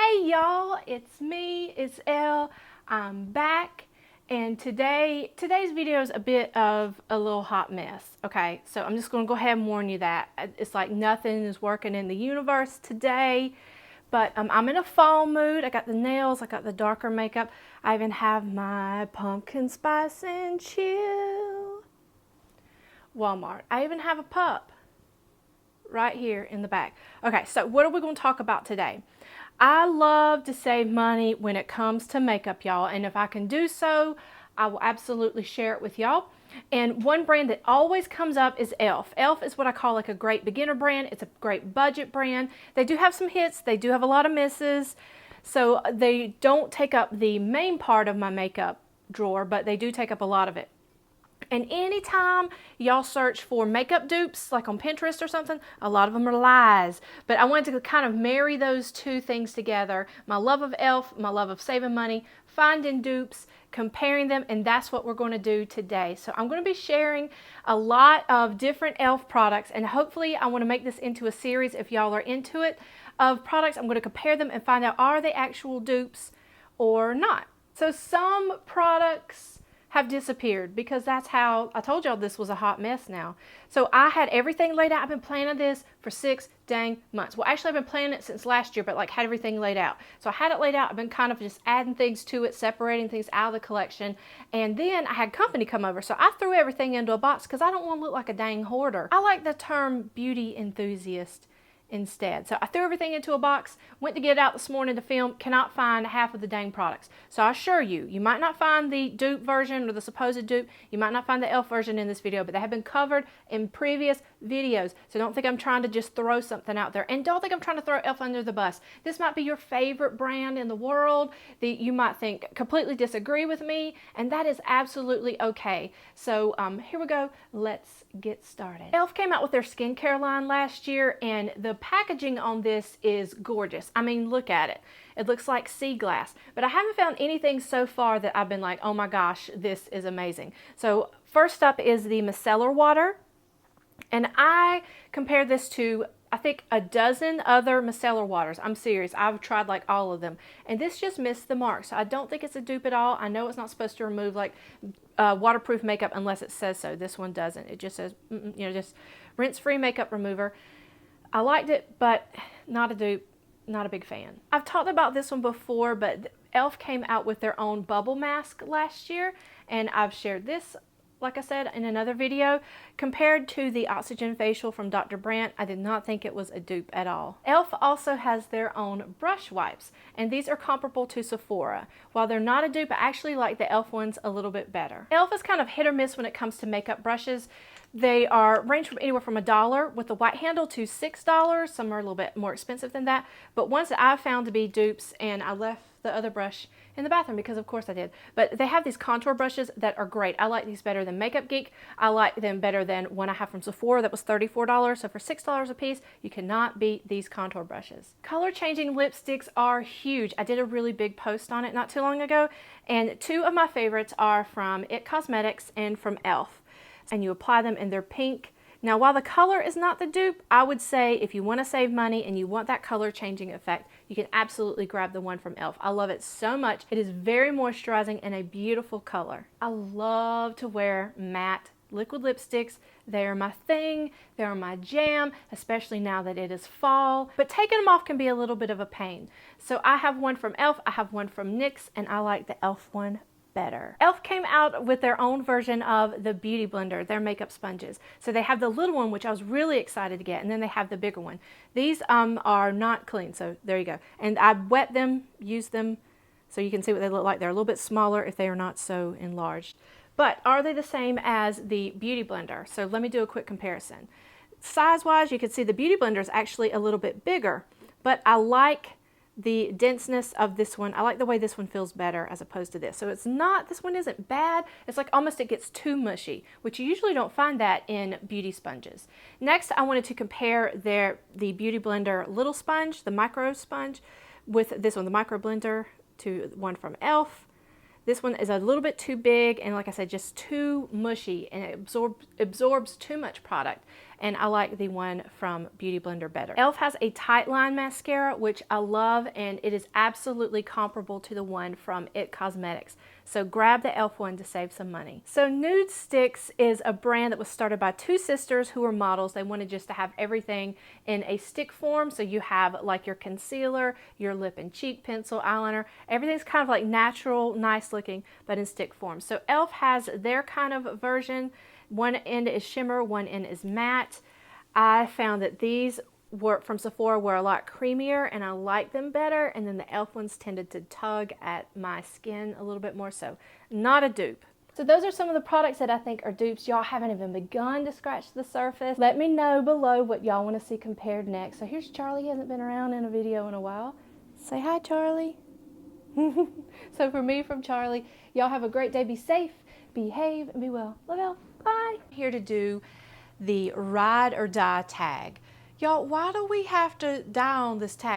Hey y'all, it's me, it's Elle. I'm back, and today's video is a bit of a little hot mess. Okay, so I'm just going to go ahead and warn you that it's like nothing is working in the universe today, but I'm in a fall mood. I got the nails, I got the darker makeup, I even have my pumpkin spice and chill Walmart. I even have a pup right here in the back. Okay, so what are we going to talk about today? I love to save money when it comes to makeup, y'all, and if I can do so, I will absolutely share it with y'all. And one brand that always comes up is e.l.f. e.l.f. is what I call like a great beginner brand. It's a great budget brand. They do have some hits. They do have a lot of misses. So they don't take up the main part of my makeup drawer, but they do take up a lot of it. And anytime y'all search for makeup dupes, like on Pinterest or something, a lot of them are lies. But I wanted to kind of marry those two things together. My love of e.l.f., my love of saving money, finding dupes, comparing them, and that's what we're going to do today. So I'm going to be sharing a lot of different e.l.f. products, and hopefully I want to make this into a series if y'all are into it, of products. I'm going to compare them and find out, are they actual dupes or not? So some products have disappeared because that's how I told y'all this was a hot mess now. So I had everything laid out. I've been planning this for 6 dang months. Well, actually I've been planning it since last year, but like had everything laid out. So I had it laid out. I've been kind of just adding things to it, separating things out of the collection. And then I had company come over. So I threw everything into a box because I don't want to look like a dang hoarder. I like the term beauty enthusiast instead. So I threw everything into a box, went to get it out this morning to film, cannot find half of the dang products. So I assure you, you might not find the dupe version or the supposed dupe, you might not find the e.l.f. version in this video, but they have been covered in previous videos. So don't think I'm trying to just throw something out there, and don't think I'm trying to throw e.l.f. under the bus. This might be your favorite brand in the world that you might think completely disagree with me, and that is absolutely okay. So here we go, let's get started. e.l.f. came out with their skincare line last year, and the packaging on this is gorgeous. I mean, look at it. It looks like sea glass, but I haven't found anything so far that I've been like, oh my gosh, this is amazing. So first up is the Micellar Water, and I compared this to I think a dozen other micellar waters. I'm serious. I've tried like all of them, and this just missed the mark. So I don't think it's a dupe at all. I know it's not supposed to remove like waterproof makeup unless it says so. This one doesn't. It just says, you know, just rinse-free makeup remover. I liked it, but not a dupe, not a big fan. I've talked about this one before, but e.l.f. came out with their own bubble mask last year, and I've shared this, like I said, in another video. Compared to the Oxygen Facial from Dr. Brandt, I did not think it was a dupe at all. e.l.f. also has their own brush wipes, and these are comparable to Sephora. While they're not a dupe, I actually like the e.l.f. ones a little bit better. e.l.f. is kind of hit or miss when it comes to makeup brushes. They range from anywhere from $1 with the white handle to $6. Some are a little bit more expensive than that, but ones that I've found to be dupes, and I left the other brush in the bathroom because of course I did. But they have these contour brushes that are great. I like these better than Makeup Geek. I like them better than one I have from Sephora that was $34. So for $6 a piece, you cannot beat these contour brushes. Color changing lipsticks are huge. I did a really big post on it not too long ago, and two of my favorites are from IT Cosmetics and from e.l.f. And you apply them and they're pink. Now, while the color is not the dupe, I would say if you want to save money and you want that color changing effect, you can absolutely grab the one from e.l.f. I love it so much. It is very moisturizing and a beautiful color. I love to wear matte liquid lipsticks. They are my thing. They are my jam, especially now that it is fall. But taking them off can be a little bit of a pain. So I have one from e.l.f., I have one from NYX, and I like the e.l.f. one better. e.l.f. came out with their own version of the Beauty Blender, their makeup sponges. So they have the little one, which I was really excited to get, and then they have the bigger one. These are not clean, so there you go. And I wet them, used them, so you can see what they look like. They're a little bit smaller if they are not so enlarged. But are they the same as the Beauty Blender? So let me do a quick comparison. Size-wise, you can see the Beauty Blender is actually a little bit bigger, but I like the denseness of this one. I like the way this one feels better as opposed to this. So it's not, this one isn't bad. It's like almost it gets too mushy, which you usually don't find that in beauty sponges. Next, I wanted to compare the Beauty Blender Little Sponge, the micro sponge, with this one, the micro blender, to one from e.l.f. This one is a little bit too big and, like I said, just too mushy, and it absorbs too much product. and I like the one from Beauty Blender better. e.l.f. has a tight line mascara, which I love, and it is absolutely comparable to the one from It Cosmetics. So grab the e.l.f. one to save some money. So Nude Sticks is a brand that was started by two sisters who were models. They wanted just to have everything in a stick form. So you have like your concealer, your lip and cheek pencil, eyeliner. Everything's kind of like natural, nice looking, but in stick form. So e.l.f. has their kind of version. One end is shimmer, one end is matte. I found that these were from Sephora were a lot creamier and I like them better, and then the e.l.f. ones tended to tug at my skin a little bit more, so not a dupe. So those are some of the products that I think are dupes. Y'all haven't even begun to scratch the surface. Let me know below what y'all want to see compared next. So here's Charlie. He hasn't been around in a video in a while. Say hi, Charlie. So for me, from Charlie, y'all have a great day. Be safe, behave, and be well. Love y'all. Bye. Here to do the ride or die tag. Y'all, why do we have to die on this tag?